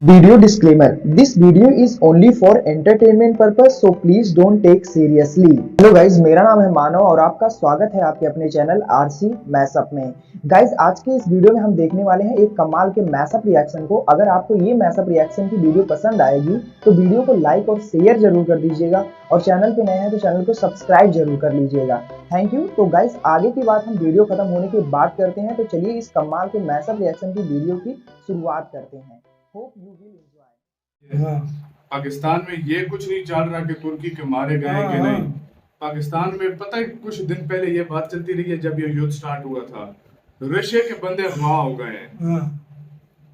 Video disclaimer: This video is only for entertainment purpose, so please don't take seriously. Hello guys, मेरा नाम है मानव और आपका स्वागत है आपके अपने चैनल आरसी मैशअप में। गाइज, आज के इस वीडियो में हम देखने वाले हैं एक कमाल के मैशअप रिएक्शन को। अगर आपको ये मैशअप रिएक्शन की वीडियो पसंद आएगी तो वीडियो को लाइक और शेयर जरूर कर दीजिएगा और चैनल पे नए हैं तो चैनल को सब्सक्राइब जरूर कर लीजिएगा। Thank you. तो गाइज, आगे की बात हम वीडियो खत्म होने के बाद करते हैं, तो चलिए इस कमाल के मैशअप रिएक्शन की वीडियो की शुरुआत करते हैं। Hope you will enjoy. हाँ। पाकिस्तान में ये कुछ नहीं चल रहा कि तुर्की के मारे गए कि नहीं। पाकिस्तान में पता है कुछ दिन पहले ये बात चलती रही है, जब ये युद्ध स्टार्ट हुआ था रशिया के बंदे अगवा हो गए हैं।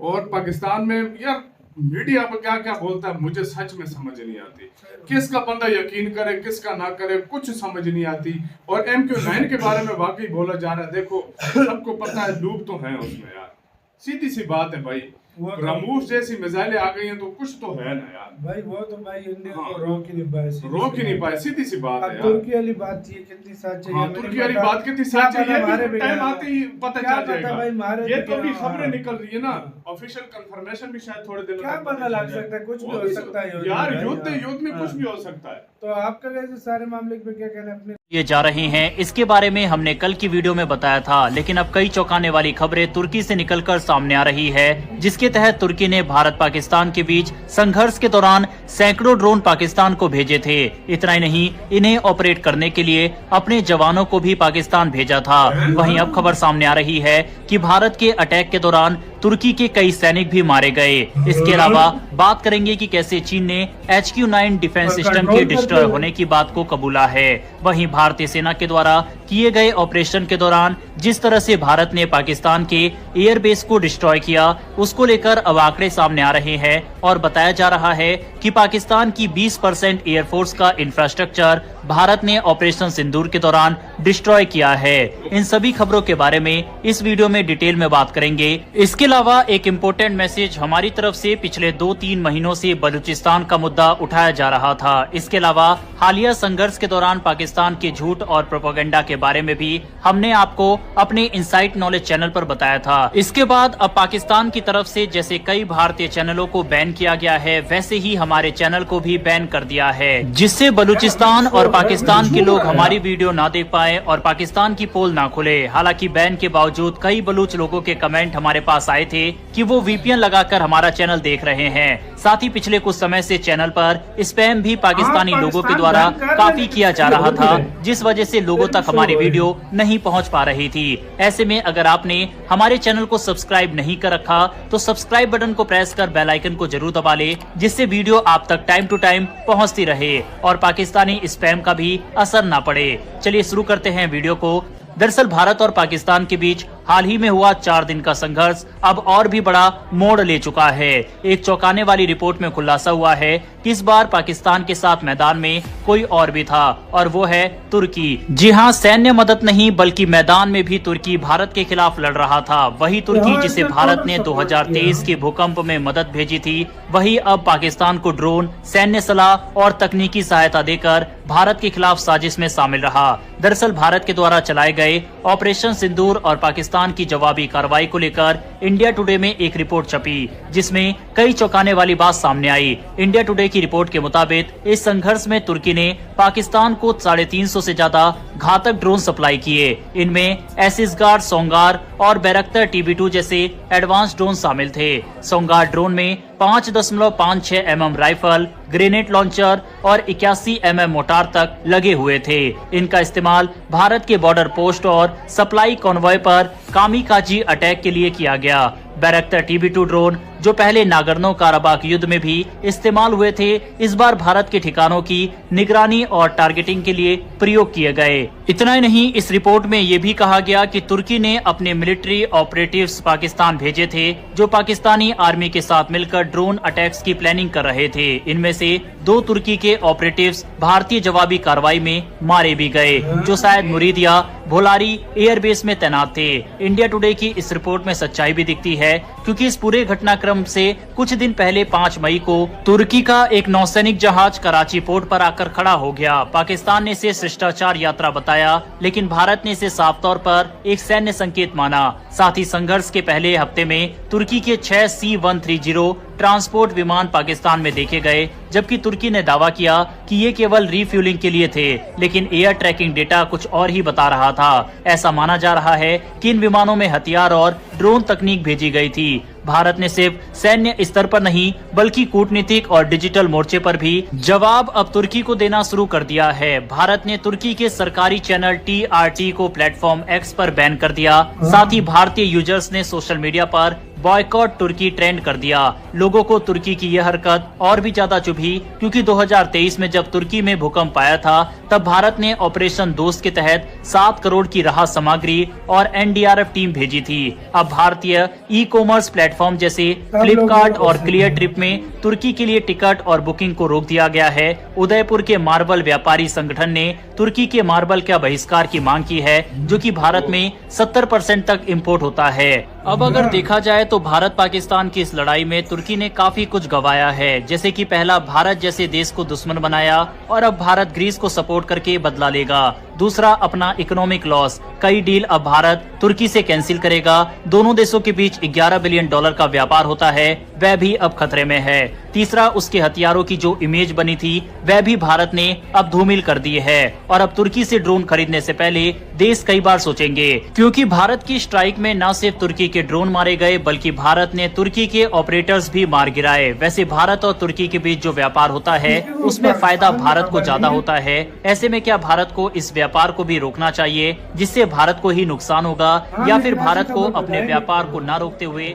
और पाकिस्तान में यार मीडिया पर क्या क्या बोलता है मुझे सच में समझ नहीं आती। किसका बंदा यकीन करे किसका ना करे कुछ समझ नहीं आती। और MQ9 के बारे में वाकई बोला जा रहा है। देखो सबको पता है लूप तो है उसमें यार, सीधी सी बात है भाई। ब्रह्मोस जैसी मिसाइलें आ गई हैं तो कुछ तो है ना यार भाई। वो तो भाई इंडिया को रोक ही नहीं पाए, सीधी सी बात है यार। तुर्की वाली बात ये कितनी सच है। तुर्की वाली बात कितनी सच है ये टाइम आते ही पता चल जाएगा भाई। ये तो भी खबरें निकल रही है ना, ऑफिशियल कंफर्मेशन भी शायद थोड़े दिनों क्या पता लग सकता है, कुछ भी हो सकता है यार। युद्ध में कुछ भी हो सकता है। तो आपका वैसे सारे मामले पे क्या कहना है अपने ये जा रहे हैं, इसके बारे में हमने कल की वीडियो में बताया था, लेकिन अब कई चौंकाने वाली खबरें तुर्की से निकलकर सामने आ रही है, जिसके तहत तुर्की ने भारत पाकिस्तान के बीच संघर्ष के दौरान सैकड़ों ड्रोन पाकिस्तान को भेजे थे। इतना ही नहीं, इन्हें ऑपरेट करने के लिए अपने जवानों को भी पाकिस्तान भेजा था। वहीं अब खबर सामने आ रही है कि भारत के अटैक के दौरान तुर्की के कई सैनिक भी मारे गए। इसके अलावा बात करेंगे कि कैसे चीन ने HQ9 डिफेंस सिस्टम के डिस्ट्रॉय होने की बात को कबूला है। वहीं भारतीय सेना के द्वारा किए गए ऑपरेशन के दौरान जिस तरह से भारत ने पाकिस्तान के एयरबेस को डिस्ट्रॉय किया, उसको लेकर अब आंकड़े सामने आ रहे हैं और बताया जा रहा है कि पाकिस्तान की 20% एयरफोर्स का इंफ्रास्ट्रक्चर भारत ने ऑपरेशन सिंदूर के दौरान डिस्ट्रॉय किया है। इन सभी खबरों के बारे में इस वीडियो में डिटेल में बात करेंगे। इसके अलावा एक इम्पोर्टेंट मैसेज हमारी तरफ से पिछले 2-3 महीनों से बलूचिस्तान का मुद्दा उठाया जा रहा था। इसके अलावा हालिया संघर्ष के दौरान पाकिस्तान के झूठ और प्रोपेगेंडा के बारे में भी हमने आपको अपने इनसाइट नॉलेज चैनल पर बताया था। इसके बाद अब पाकिस्तान की तरफ से जैसे कई भारतीय चैनलों को बैन किया गया है, वैसे ही हमारे चैनल को भी बैन कर दिया है, जिससे बलूचिस्तान और पाकिस्तान के लोग हमारी वीडियो ना देख पाए और पाकिस्तान की पोल ना खुले। हालांकि बैन के बावजूद कई बलूच लोगों के कमेंट हमारे पास आए थे कि वो VPN लगाकर हमारा चैनल देख रहे हैं। साथ ही पिछले कुछ समय से चैनल पर स्पैम भी पाकिस्तानी लोगों के द्वारा काफी किया जा रहा था, जिस वजह से लोगों तक हमारी वीडियो नहीं पहुंच पा रही थी। ऐसे में अगर आपने हमारे चैनल को सब्सक्राइब नहीं कर रखा तो सब्सक्राइब बटन को प्रेस कर बेल आइकन को जरूर दबा ले, जिससे वीडियो आप तक टाइम टू टाइम पहुंचती रहे और पाकिस्तानी स्पैम का भी असर ना पड़े। चलिए शुरू करते हैं वीडियो को। दरअसल भारत और पाकिस्तान के बीच हाल ही में हुआ 4 दिन का संघर्ष अब और भी बड़ा मोड़ ले चुका है। एक चौंकाने वाली रिपोर्ट में खुलासा हुआ है कि इस बार पाकिस्तान के साथ मैदान में कोई और भी था और वो है तुर्की। जी हां, सैन्य मदद नहीं बल्कि मैदान में भी तुर्की भारत के खिलाफ लड़ रहा था। वही तुर्की जिसे भारत ने 2023 के भूकंप में मदद भेजी थी, वही अब पाकिस्तान को ड्रोन, सैन्य सलाह और तकनीकी सहायता देकर भारत के खिलाफ साजिश में शामिल रहा। दरअसल भारत के द्वारा चलाए गए ऑपरेशन सिंदूर और पाकिस्तान की जवाबी कार्रवाई को लेकर इंडिया टुडे में एक रिपोर्ट छपी, जिसमें कई चौंकाने वाली बात सामने आई। इंडिया टुडे की रिपोर्ट के मुताबिक इस संघर्ष में तुर्की ने पाकिस्तान को 350 से ज्यादा घातक ड्रोन सप्लाई किए। इनमें एसिस गार्ड, सोंगार और बैरक्टर TB2 जैसे एडवांस ड्रोन शामिल थे। सोंगार ड्रोन में 5.56 mm राइफल, ग्रेनेड लॉन्चर और 81 mm मोटार तक लगे हुए थे। इनका इस्तेमाल भारत के बॉर्डर पोस्ट और सप्लाई कॉन्वॉय पर कामीकाजी अटैक के लिए किया गया। बैरक्टर TB2 ड्रोन जो पहले नागर्नो काराबाख युद्ध में भी इस्तेमाल हुए थे, इस बार भारत के ठिकानों की निगरानी और टारगेटिंग के लिए प्रयोग किए गए। इतना ही नहीं, इस रिपोर्ट में ये भी कहा गया कि तुर्की ने अपने मिलिट्री ऑपरेटिव्स पाकिस्तान भेजे थे, जो पाकिस्तानी आर्मी के साथ मिलकर ड्रोन अटैक्स की प्लानिंग कर रहे थे। इनमें से 2 तुर्की के ऑपरेटिव्स भारतीय जवाबी कार्रवाई में मारे भी गए, जो शायद मुरीदिया भोलारी एयरबेस में तैनात थे। इंडिया टुडे की इस रिपोर्ट में सच्चाई भी दिखती है, क्योंकि इस पूरे घटनाक्रम से कुछ दिन पहले 5 मई को तुर्की का एक नौसैनिक जहाज कराची पोर्ट पर आकर खड़ा हो गया। पाकिस्तान ने इसे शिष्टाचार यात्रा बताया, लेकिन भारत ने इसे साफ तौर पर एक सैन्य संकेत माना। साथ ही संघर्ष के पहले हफ्ते में तुर्की के 6 C-130 ट्रांसपोर्ट विमान पाकिस्तान में देखे गए, जबकि तुर्की ने दावा किया कि ये केवल रिफ्यूलिंग के लिए थे, लेकिन एयर ट्रैकिंग डेटा कुछ और ही बता रहा था। ऐसा माना जा रहा है कि इन विमानों में हथियार और ड्रोन तकनीक भेजी गई थी। भारत ने सिर्फ सैन्य स्तर पर नहीं बल्कि कूटनीतिक और डिजिटल मोर्चे पर भी जवाब अब तुर्की को देना शुरू कर दिया है। भारत ने तुर्की के सरकारी चैनल TRT को प्लेटफॉर्म X पर बैन कर दिया। साथ ही भारतीय यूजर्स ने सोशल मीडिया पर बॉयकॉट तुर्की ट्रेंड कर दिया। लोगों को तुर्की की यह हरकत और भी ज्यादा चुभी, क्योंकि 2023 में जब तुर्की में भूकंप आया था तब भारत ने ऑपरेशन दोस्त के तहत 7 करोड़ की राहत सामग्री और NDRF टीम भेजी थी। अब भारतीय ई-कॉमर्स प्लेटफॉर्म जैसे फ्लिपकार्ट और क्लियर ट्रिप में तुर्की के लिए टिकट और बुकिंग को रोक दिया गया है। उदयपुर के मार्बल व्यापारी संगठन ने तुर्की के मार्बल का बहिष्कार की मांग की है, जो कि भारत में 70% तक इंपोर्ट होता है। अब अगर देखा जाए तो भारत पाकिस्तान की इस लड़ाई में तुर्की ने काफी कुछ गंवाया है, जैसे कि पहला भारत जैसे देश को दुश्मन बनाया और अब भारत ग्रीस को सपोर्ट करके बदला लेगा। दूसरा अपना इकोनॉमिक लॉस, कई डील अब भारत तुर्की से कैंसिल करेगा। दोनों देशों के बीच $11 बिलियन का व्यापार होता है, वह भी अब खतरे में है। तीसरा उसके हथियारों की जो इमेज बनी थी वह भी भारत ने अब धूमिल कर दी है और अब तुर्की से ड्रोन खरीदने से पहले देश कई बार सोचेंगे, क्योंकि भारत की स्ट्राइक में न सिर्फ तुर्की के ड्रोन मारे गए बल्कि भारत ने तुर्की के ऑपरेटर्स भी मार गिराए। वैसे भारत और तुर्की के बीच जो व्यापार होता है उसमें फायदा भारत को ज्यादा होता है। ऐसे में क्या भारत को इस व्यापार को भी रोकना चाहिए, जिससे भारत को ही नुकसान होगा, या फिर भारत को अपने व्यापार को न रोकते हुए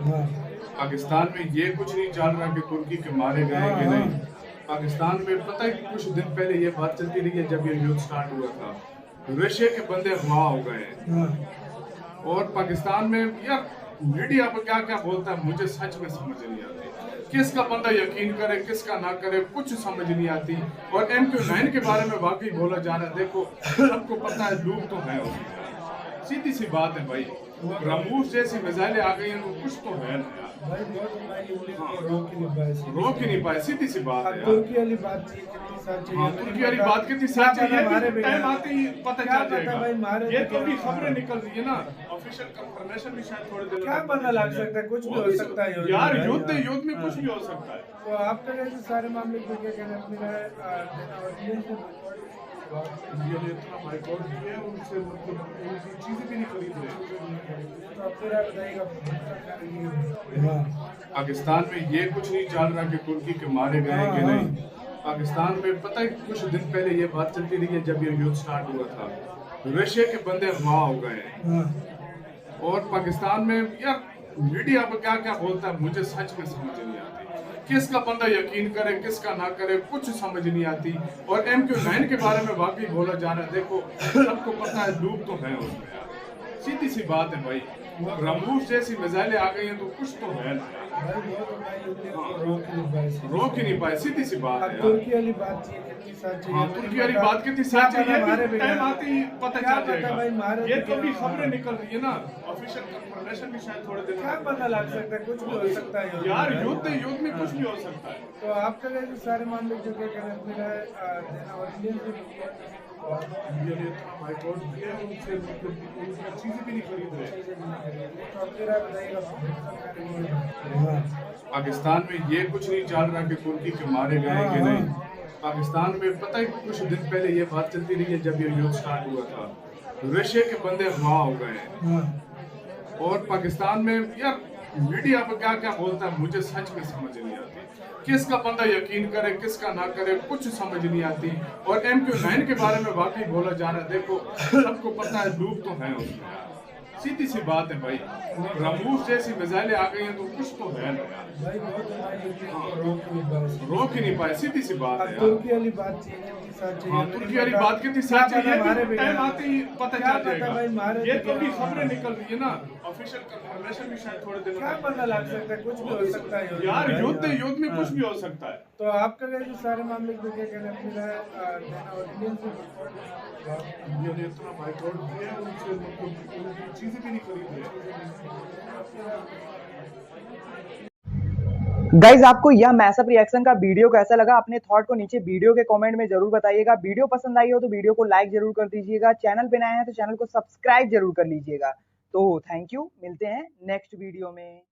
पाकिस्तान में ये कुछ नहीं चल रहा कि तुर्की के मारे गए कि नहीं। पाकिस्तान में पता है कुछ दिन पहले ये बात चलती रही है, जब ये युद्ध स्टार्ट हुआ था, रशिया के बंदे अगवा हो गए हैं। और पाकिस्तान में यार मीडिया पर क्या क्या बोलता है मुझे सच में समझ नहीं आती। किसका बंदा यकीन करे किसका ना करे कुछ समझ नहीं आती। और MQ-9 के बारे में वाकई बोला जा रहा है, देखो सबको पता है लूट तो है उसमें, सीधी सी बात है भाई। ब्रह्मोस जैसी मिसाइलें आ गई हैं तो कुछ तो है ना यार, रोक ही नहीं पाए, सीधी सी बात है यार। तुर्की वाली बात तुर्की वाली बात कितनी सच है ये टाइम आते ही पता चल जाएगा। ये तो भी खबरें निकल रही है ना, ऑफिशियल कंफर्मेशन भी शायद थोड़े दिन क्या पता लग सकता है, कुछ भी हो सकता है यार। युद्ध में कुछ भी हो सकता है। तो आपका कैसे सारे मामले को क्या कहना है अपनी राय देना और इंडिया ने इतना बाइकआउट किया है, उनसे मतलब उनकी चीजें भी नहीं खरीद रहे। तो आपकी राय बताइएगा। पाकिस्तान में ये कुछ नहीं चल रहा कि तुर्की के मारे गए कि नहीं। पाकिस्तान में पता है कुछ दिन पहले ये बात चलती रही है, जब ये युद्ध स्टार्ट हुआ था, रशिया के बंदे अगवा हो गए हैं। और पाकिस्तान में यार मीडिया पर क्या क्या बोलता है मुझे सच में समझ नहीं आती। किसका बंदा यकीन करे किसका ना करे कुछ समझ नहीं आती। और MQ-9 के बारे में वाकई बोला जा रहा है, देखो सबको पता है लूट तो है उसमें यार, सीधी सी बात है भाई। ब्रह्मोस जैसी मिसाइलें आ गई हैं तो कुछ तो है ना यार, रोक ही नहीं पाए, सीधी सी बात है यार। तुर्की वाली बात तुर्की वाली बात कितनी सच है ये टाइम आते ही पता चल जाएगा। ये तो भी खबरें निकल रही है ना, ऑफिशियल कंफर्मेशन भी शायद थोड़े दिन क्या पता लग सकता है, कुछ भी हो सकता है यार। युद्ध में कुछ भी हो सकता है। तो आपका कैसे सारे मामले को क्या कहना है अपनी राय देना और इंडिया ने इतना बाइकआउट किया है, उनसे मतलब उनकी चीजें भी नहीं खरीद रहे। तो आपकी राय बताइएगा। पाकिस्तान में ये कुछ नहीं चल रहा कि तुर्की के मारे गए कि नहीं। पाकिस्तान में पता है कुछ दिन पहले ये बात चलती रही है, जब ये युद्ध स्टार्ट हुआ था, रशिया के बंदे अगवा हो गए हैं। और पाकिस्तान में यार मीडिया पर क्या क्या बोलता है मुझे सच में समझ नहीं आती। किसका बंदा यकीन करे किसका ना करे कुछ समझ नहीं आती। और MQ-9 के बारे में वाकई बोला जा रहा है, देखो सबको पता है लूट तो है उसमें यार, सीधी सी बात है भाई। ब्रह्मोस जैसी मिसाइलें आ गई हैं तो कुछ तो है ना यार, रोक ही नहीं पाए, सीधी सी बात है यार। तुर्की वाली बात तुर्की वाली बात कितनी सच है ये टाइम आते ही पता चल जाएगा। ये तो भी खबरें निकल रही है ना, ऑफिशियल कंफर्मेशन भी शायद थोड़े दिन क्या पता लग सकता है, कुछ भी हो सकता है यार। युद्ध में कुछ भी हो सकता है। तो आपका कैसे सारे मामले को क्या कहना है अपनी राय देना और इंडिया ने इतना बाइकआउट किया है, उनसे मतलब उनकी चीजें भी नहीं खरीद रहे। गाइज आपको यह मैसअप रिएक्शन का वीडियो कैसा लगा, अपने थॉट को नीचे वीडियो के कमेंट में जरूर बताइएगा। वीडियो पसंद आई हो तो वीडियो को लाइक जरूर कर दीजिएगा। चैनल पे नए हैं तो चैनल को सब्सक्राइब जरूर कर लीजिएगा। तो थैंक यू, मिलते हैं नेक्स्ट वीडियो में।